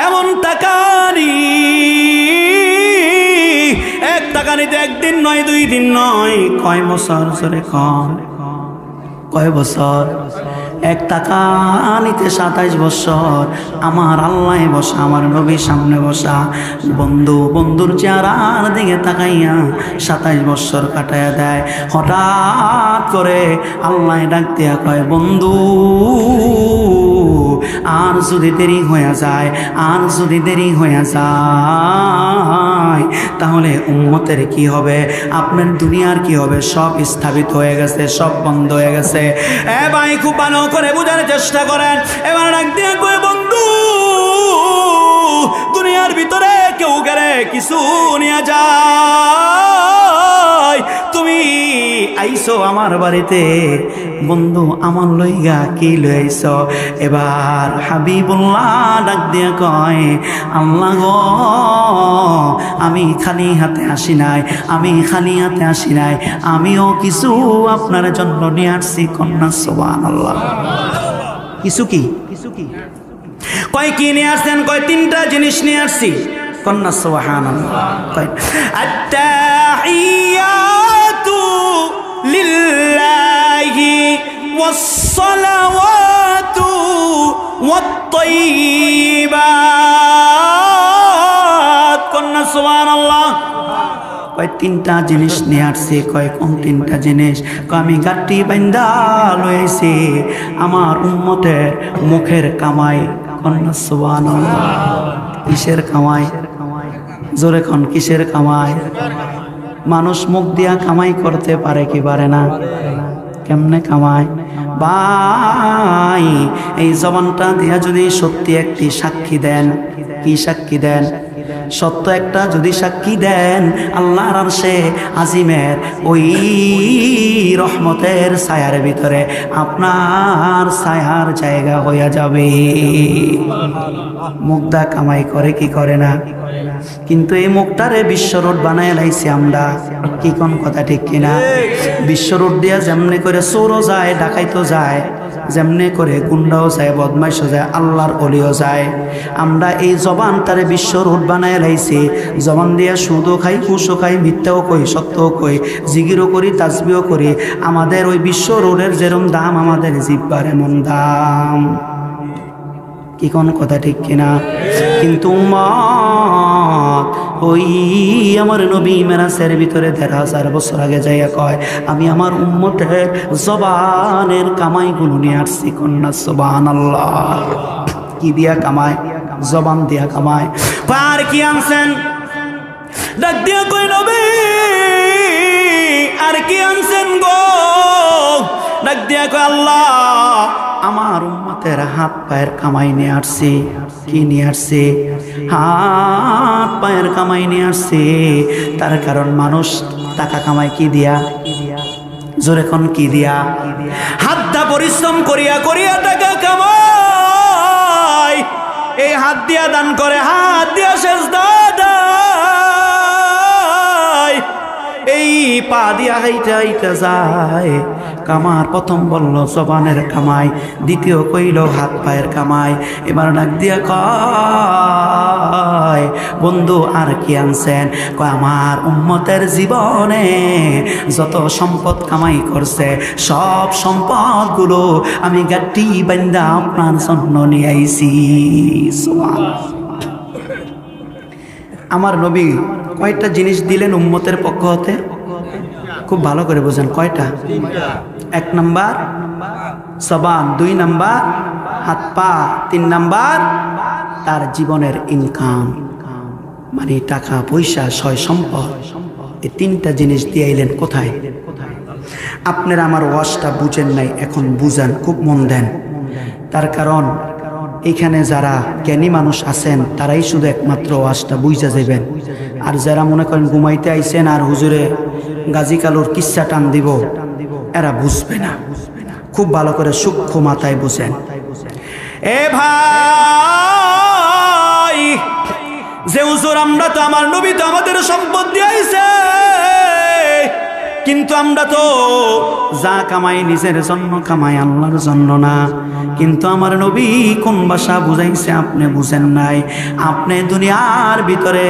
এমন তাকানি, এক তাকানিতে একদিন নয়, 2 দিন নয়, কয় বছর ধরে কয় বছর, এক তাকানিতে 27 বছর আমার আল্লাহ বসা, আমার নবীর সামনে বসা। বন্ধুর চেহারার দিকে তাকাইয়া 27 বছর কাটাইয়া দেয়। হঠাৎ করে আল্লাহ ডাক দিয়া কয়, বন্ধু আর যদি দেরি হয়ে যায়, আর যদি দেরি হয়ে যায় তাহলে উম্মতের কি হবে, আপনার দুনিয়ার কি হবে? সব স্থাপিত হয়ে গেছে, সব বন্ধ হয়ে গেছে। এ ভাই, খুব ভালো করে বুঝার চেষ্টা করেন। এবার ডাক দিয়ে কয়, বন্ধু দুনিয়ার ভিতরে কেউ গেলে কিছু নিয়ে যায়, তুমি আইছো আমার বাড়িতে, বন্ধু আমার লইগা কি লই আইছো? এবার হাবিবুল্লাহ ডাক দিয়ে কয়, আল্লাহ গো, আমি খালি হাতে আসি নাই, আমি খালি হাতে আসি নাই, আমিও কিছু আপনার জন্য নিয়ে আসছি। কন্যা সুবহানাল্লাহ। কিছু কি কয় কি নিয়ে আসছেন? কয় 3টা জিনিস নিয়ে আসছি। কন্যা সুবহানাল্লাহ। কয় আত্তাহিয়াতু লিল্লাহি ওয়াসসালাওয়াতু ওয়াত-তাইয়্যিবাত। কন্যা সুবহানাল্লাহ। কয় 3টা জিনিস নিয়ে আসছি। কয় কোন 3টা জিনিস? কয় আমি গাঠি বান্ধা লইছি আমার উম্মতের মুখের কামাই। কন্যা সুবহানাল্লাহ। কিসের কামাই? জোরে কোন, কিসের কামাই? মানুষ মুখ দিয়া কামাই করতে পারে কি পারে না? কেমনে কামায় ভাই? এই জবানটা দিয়া যদি সত্যি একটি সাক্ষী দেন, কি সাক্ষী দেন? সত্য একটা যদি সাক্ষী দেন, আল্লাহর আরশে আজিমের ওই রহমতের ছায়ার ভিতরে আপনার ছায়ার জায়গা হইয়া যাবে। মুখদা কামাই করে কি করে না? কিন্তু এই মুখটারে বিশ্ব রোড বানায় লাইছি আমরা। কি কোন কথা ঠিক কিনা? বিশ্ব রোড দিয়া যেমনে করে চোরও যায়, ডাকাইতো যায়, যেমনে করে গুন্ডাও যায়, বদমাইশও যায়, আল্লাহর ওলিও যায়। আমরা এই জবানটারে বিশ্ব রোড বানায় লাইছি। জবান দিয়া সুদও খাই, ঘুষও খাই, মিথ্যাও কই, সত্যও কই, জিগিরও করি, তাসবিহও করি। আমাদের ওই বিশ্ব রোডের যেরকম দাম, আমাদের জিব্বার এমন দাম। কি কোন কথা ঠিক কিনা? কিন্তু উম্মত ওই আমার নবী মেরাজের ভিতরে ১৫০০ বছর আগে যাইয়া কয়, আমি আমার উম্মতের জবানের কামাইগুলো নিয়ে আসছি। কন্যা সুবহানাল্লাহ। কি দিয়া কামায়? জবান দিয়া কামায়। আর কি আনছেন? ডাক দিয়া কই, নবী আর কি আনছেন গো? ডাক দিয়া কই, আল্লাহ আমার উম্মতের হাত পায়ের কামাই নিয়ে আসছি। কি নিয়ে আসছে? হাত পায়ের কামাই নিয়ে আসছে। তার কারণ মানুষ টাকা কামাই কি দিয়া? জোরে কোন, কি দিয়া? হাত দা পরিশ্রম করিয়া করিয়া টাকা কামাই। এই হাত দিয়া দান করে, হাত দিয়া সেজদা দেয়, এই পা দিয়া হাইটা হাইটা যায়। কামার প্রথম বলল জবানের কামাই, দ্বিতীয় কইল হাত পায়ের কামাই। এবার ডাক দিয়া কয়, বন্ধু আর কি আনছেন? কয় আমার উম্মতের জীবনে যত সম্পদ কামাই করছে, সব সম্পদগুলো আমি গাঠি বান্ধা আপনার জন্য নিয়ে আইছি। আমার নবী কয়টা জিনিস দিলেন উম্মতের পক্ষ হতে? খুব ভালো করে বোঝেন। কয়টা? 1 নাম্বার জবান, 2 নাম্বার হাত পা, 3 নাম্বার তার জীবনের ইনকাম, মানে টাকা পয়সা, সয় সম্পদ। এই 3টা জিনিস দিয়ে আইলেন কোথায়? আপনারা আমার ওয়াজটা বুঝেন নাই, এখন বুঝেন, খুব মন দেন। তার কারণ এখানে যারা জ্ঞানী মানুষ আছেন তারাই শুধু একমাত্র ওয়াজটা বুঝা যাবেন। আর যারা মনে করেন ঘুমাইতে আইছেন আর হুজুরে গাজী কালুর কিচ্ছা টান দিব, এরা বুঝবে না। খুব ভালো করে সূক্ষ্ম মাথায় বুঝেন। এ ভাই, যে হুজুর আমরা তো, আমার নবী তো আমাদের সম্পদ দিয়েছে, কিন্তু আমরা তো যা কামাই নিজের জন্য কামাই, আল্লাহর জন্য না। কিন্তু আমার নবী কোন ভাষা বুঝাইছে আপনি বুঝেন নাই। আপনি দুনিয়ার ভিতরে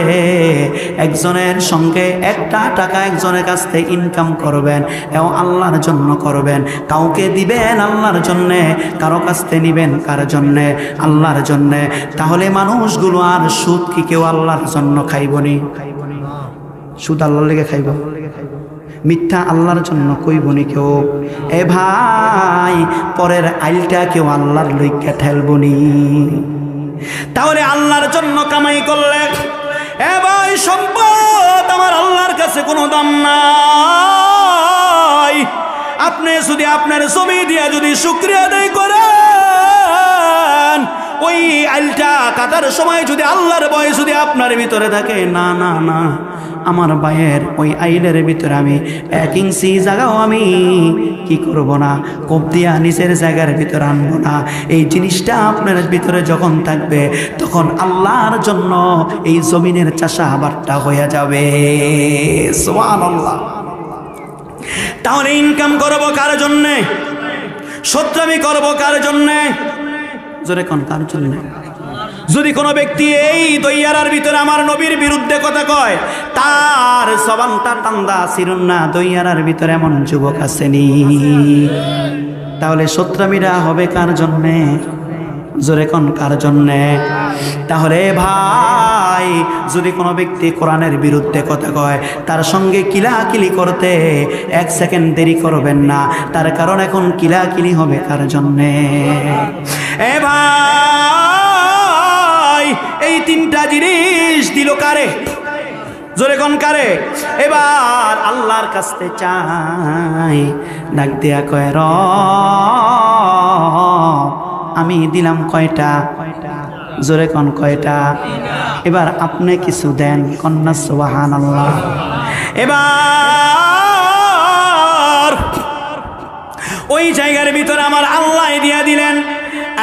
একজনের সঙ্গে একটা টাকা একজনের কাছ থেকে ইনকাম করবেন, এবং আল্লাহর জন্য করবেন। কাউকে দিবেন আল্লাহর জন্যে, কারো কাছ থেকে নিবেন কার জন্যে? আল্লাহর জন্যে। তাহলে মানুষগুলো আর সুদ কি কেউ আল্লাহর জন্য খাইবনি? সুদ আল্লাহর লেগে খাইব? মিথ্যা আল্লাহর জন্য কইবনি কেউ? এ ভাই, পরের আইলটা কেউ আল্লাহর লইকে ঠেলবনি? তাহলে আল্লাহর জন্য কামাই করলে এ ভাই, সম্পদ আমার আল্লাহর কাছে কোনো দাম নাই। আপনি যদি আপনার জমি দিয়া যদি শুকরিয়া আদায় করেন, ওই আইলটা কাটার সময় যদি আল্লাহর ভয় যদি আপনার ভিতরে থাকে, না না না, আমার ভাইয়ের ওই আইলের ভিতরে আমি 1 ইঞ্চি জায়গাও আমি কি করব না, কোপ দিয়া নিচের জায়গার ভিতরে আনবো না। এই জিনিসটা আপনার ভিতরে যখন থাকবে, তখন আল্লাহর জন্য এই জমিনের চাষাবাদটা হয়ে যাবে। সুবহানাল্লাহ। তাহলে ইনকাম করব কার জন্যে? সত্যামি করব কার জন্যে? জোরে কোন কার জন্যে? যদি কোনো ব্যক্তি এই দইয়ারার ভিতরে আমার নবীর বিরুদ্ধে কথা কয়, তার জবানটা টান্দা ছিলুন না। দইয়ারার ভিতরে এমন যুবক আসেনি। তাহলে সত্রামিরা হবে কার জন্যে? জোরে কোন কার জন্যে? তাহলে ভাই, যদি কোনো ব্যক্তি কোরআনের বিরুদ্ধে কথা কয়, তার সঙ্গে কিলাকিলি করতে 1 সেকেন্ড দেরি করবেন না। তার কারণ এখন কিলাকিলি হবে কার জন্যে? এ ভাই, এই 3টা জিনিস দিল কারে? জোরে কোন কারে? এবার আল্লাহর কাছে চাই, ডাক দিয়া কয়, রব আমি দিলাম কয়টা? জোরে কোন কয়টা? এবার আপনি কিছু দেন, কন্যা সুবহানাল্লাহ। এবার ওই জায়গার ভিতরে আমার আল্লাহ দিয়া দিলেন,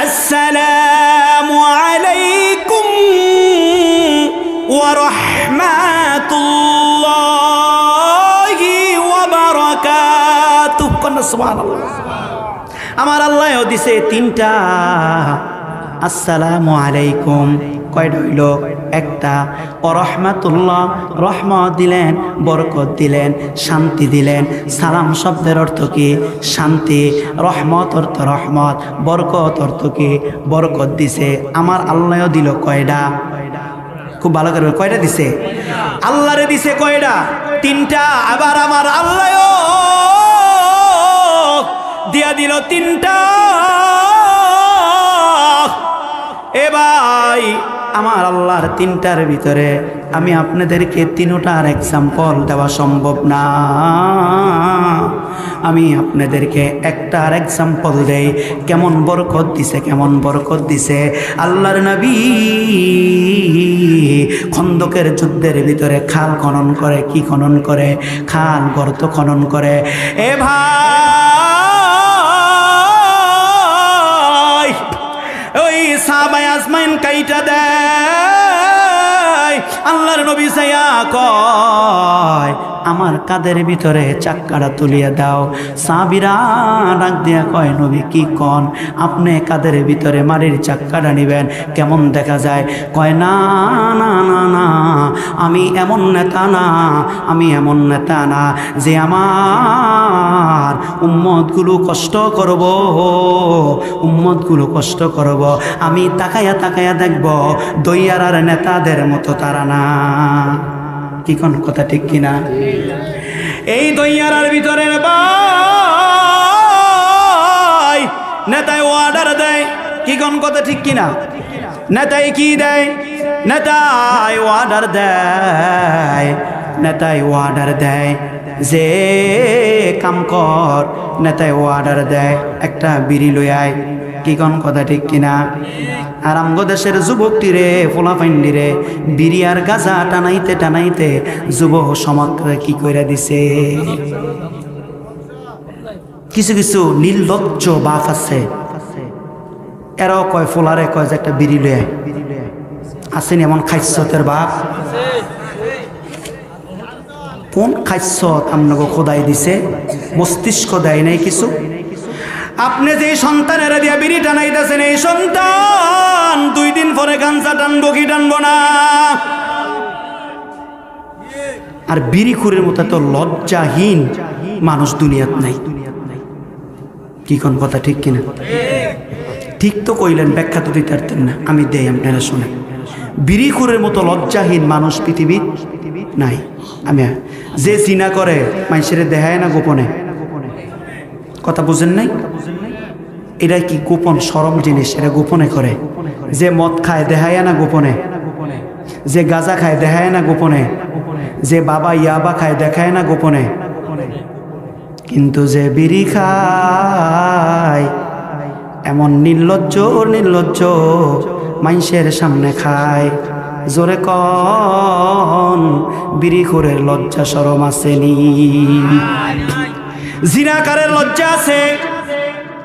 আসসালামু আলাইকুম ওয়া রাহমাতুল্লাহি ওয়া বারাকাতুহু। কন্যা সুবহানাল্লাহ। আমার আল্লাহ দিছে 3টা আসসালামু আলাইকুম। কয়টা হইল? একটা। ও রহমাতুল্লাহ, রহমত দিলেন, বরকত দিলেন, শান্তি দিলেন। সালাম শব্দের অর্থ কি? শান্তি। রহমত অর্থ রহমত, বরকত অর্থ কি? বরকত দিছে। আমার আল্লাহ দিল কয়টা? খুব ভালো করে, কয়টা দিছে? আল্লাহরে দিছে কয়টা? 3টা। আবার আমার আল্লাহ দিয়া দিল 3টা। এ ভাই, আমার আল্লাহর 3টার ভিতরে আমি আপনাদেরকে 3টার এক্সাম্পল দেওয়া সম্ভব না। আমি আপনাদেরকে একটার এক্সাম্পল দেই, কেমন বরকত দিছে, কেমন বরকত দিছে। আল্লাহর নবী খন্দকের যুদ্ধের ভিতরে খাল খনন করে। কি খনন করে? খাল, গর্ত খনন করে। এ ভাই, ওই সাহাবায়ে আজমাইন কাইটা দেয়। আল্লাহর নবী সাইয়া কয়, আমার কাদের ভিতরে চাক্কাটা তুলিয়া দাও। সাহাবীরা ডাক দিয়া কয়, নবী কি কন? আপনি কাদের ভিতরে মাটির চাক্কাটা নিবেন? কেমন দেখা যায়? কয়, না না না না, আমি এমন নেতা না, আমি এমন নেতা না যে আমার উম্মতগুলো কষ্ট করব, উম্মতগুলো কষ্ট করব। আমি তাকায়া তাকায়া দেখব, দইয়ারার নেতাদের মতো তারা না। কি কোন কথা ঠিক কিনা? এই দইয়ারার ভিতরে ভাই নেতায় অর্ডার দেয়। কি কোন কথা ঠিক কিনা? নেতায় কি দেয়? নেতায় অর্ডার দেয়। নেতায় অর্ডার দেয় যে কাম কর। নেতায় অর্ডার দেয় একটা বিড়ি লই আয়। কি কোন কথা ঠিক কিনা? আর আমগো দেশের যুবকটি রে, ফোলাফাইন্ডি রে, বিড়ি আর গাঁজা টানাইতে টানাইতে যুব সমাজকে কি কইরা দিছে। কিছু কিছু নির্লজ্জ বাপ আছে, এরাও কয়, ফোলারে কয় যে একটা বিড়ি লই আয়। আসেনি এমন খাইসতের বাপ? কোন খাদ্যত আপনাকে খোদাই দিছে? মস্তিষ্ক দেয় নাই কিছু? আপনি যে সন্তানের দিয়া বিড়ি টানাইতেছেন, এই সন্তান 2 দিন পরে গাঞ্জা টানবো কি টানবো না? আর বিড়িখুরের মতো তো লজ্জাহীন মানুষ দুনিয়াত নাই। কি কোন কথা ঠিক কিনা? ঠিক তো কইলেন, ব্যাখ্যা তো দিতে পারতেন না, আমি দেই আপনারা শুনে। বিড়িখুরের মতো লজ্জাহীন মানুষ পৃথিবীর নাই। আমি যে জিনা করে মানুষের দেখায় না গোপনে, কথা বুঝেন নাই? এটা কি গোপন শরম জিনিস? এটা গোপনে করে। যে মদ খায় দেখায় না গোপনে, যে গাঁজা খায় দেখায় না গোপনে, যে বাবা ইয়াবা খায় দেখায় না গোপনে, কিন্তু যে বিড়ি খায় এমন নির্লজ্জ নির্লজ্জ মানুষের সামনে খায়। জোরে কন, বিড়িখোরের লজ্জা শরম আসেনি? জিনাকারের লজ্জা আছে?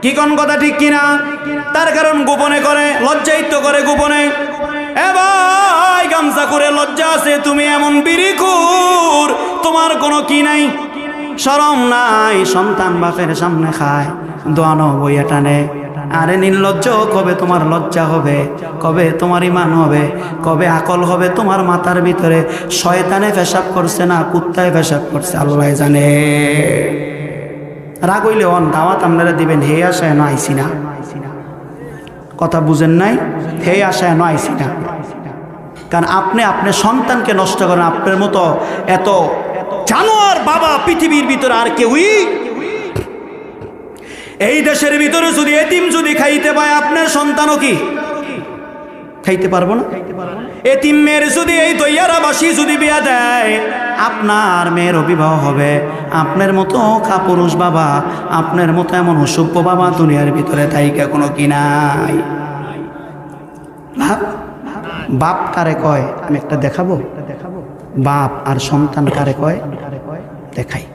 কি কোন কথা ঠিক কিনা? তার কারণ গোপনে করে, লজ্জায়িত করে গোপনে। এ ভাই, গামছা করে লজ্জা আছে? তুমি এমন বিড়িখোর, তোমার কোনো কি নাই, শরম নাই। সন্তান বাপের সামনে খায়, দোয়ানো বইয়া টানে। আরে নির্লজ্জ, কবে তোমার লজ্জা হবে? কবে তোমার ইমান হবে? কবে আকল হবে তোমার মাথার ভিতরে? শয়তানে পেশাব করছে না কুত্তায় পেশাব করছে আল্লাহ জানে। রাগ হইলে অন দাওয়াত আপনারা দিবেন, হে আশায় ন আইসি না। কথা বুঝেন নাই? হে আশায় ন আইসি না। কারণ আপনি আপনার সন্তানকে নষ্ট করেন। আপনার মতো এত জানোয়ার বাবা পৃথিবীর ভিতরে আর কেউই। এই দেশের ভিতরে যদি এতিম যদি খাইতে পায়, আপনার সন্তানও কি খাইতে পারবো না? এতিম মেয়ের যদি এই দইয়ারাবাসী যদি বিয়া দেয়, আপনার মেয়ের বিবাহ হবে। আপনার মতো কাপুরুষ বাবা, আপনার মতো এমন অসভ্য বাবা দুনিয়ার ভিতরে তাইকে কোনো কি নাই। বাপ কারে কয় আমি একটা দেখাবো? বাপ আর সন্তান কারে কয় দেখাই।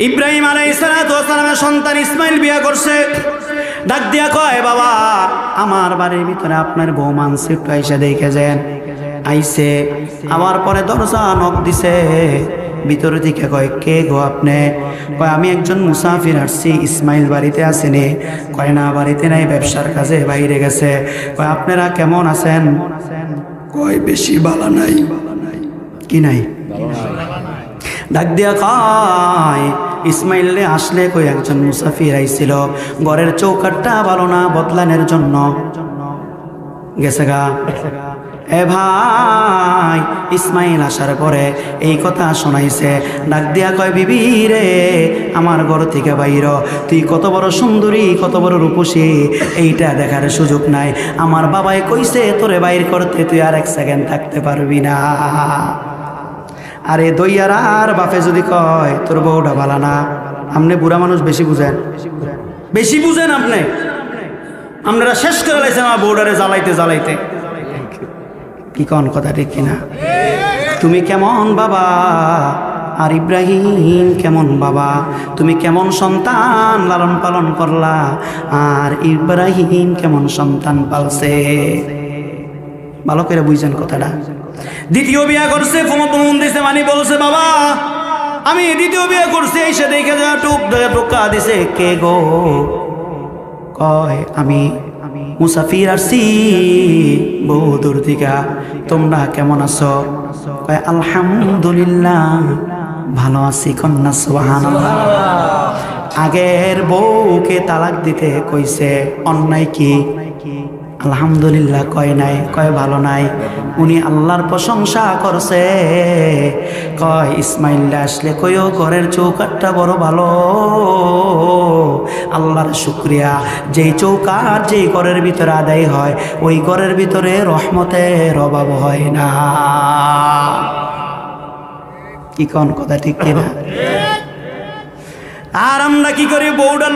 ইব্রাহিম আলাইহিস সালামের সন্তান ইসমাইল বিয়া করছে। ডাক দিয়া কয়, বাবা আমার বাড়ির ভিতরে আপনার বউ মানসি, একটু আইসা দেখে যান। আইসে, আমার পরে দরজা নক দিছে। ভিতরে থেকে কয়, কে গো আপনি? কয়, আমি একজন মুসাফির আসছি। ইসমাইল বাড়িতে আসেনি? কয়, না বাড়িতে নাই, ব্যবসার কাজে বাইরে গেছে। কয়, আপনারা কেমন আছেন? কয়, বেশি ভালো নাই। কি নাই? ডাক দিয়া কয়, ইসমাইলে আসলে কই একজন মুসাফির আইছিল, ঘরের চৌকাটটা ভালো না, বদলানোর জন্য গেছে গা। এ ভাই, ইসমাইল আসার পরে এই কথা শোনাইছে। ডাক দিয়া কয়, বিবি রে, আমার ঘর থেকে বাইর, তুই কত বড় সুন্দরী, কত বড় রূপসী, এইটা দেখার সুযোগ নাই। আমার বাবাই কইছে তোরে বাইর করতে, তুই আর 1 সেকেন্ড থাকতে পারবি না। আরে দইয়ার বাপে যদি কয় তোর বউটা ভালো না, আপনি বুড়া মানুষ বেশি বুঝেন, বেশি বুঝেন আপনি। আপনারা শেষ করে লাইছেন আমার বউডারে জ্বালাইতে জ্বালাইতে। কি কোন কথা ঠিক কিনা? তুমি কেমন বাবা আর ইব্রাহিম কেমন বাবা? তুমি কেমন সন্তান লালন পালন করলা, আর ইব্রাহিম কেমন সন্তান পালছে? ভালো করে বুঝছেন কথাটা। দ্বিতীয় বিয়া করছে, ফোন দিছে, মানে বলছে, বাবা আমি দ্বিতীয় বিয়া করছি। এসে দেখে যা টুক ধরে টোকা দিছে, কে গো? কয়, আমি মুসাফির আসছি বহু দূর থেকে, তোমরা কেমন আছো? কয়, আলহামদুলিল্লাহ ভালো আছি। কন্যা সুবহানাল্লাহ। আগের বউকে তালাক দিতে কইছে, অন্যায় কি? আলহামদুলিল্লাহ কয় নাই। কয়, ভালো নাই। উনি আল্লাহর প্রশংসা করছে। কয়, ইসমাইল আসলে কইও ঘরের চৌকাটটা বড় ভালো, আল্লাহর শুকরিয়া। যেই চৌকাট যেই ঘরের ভিতরে আদায় হয়, ওই ঘরের ভিতরে রহমতের অভাব হয় না। কি কোন কথা ঠিক কিনা? আর আমরা কি করি? বউটা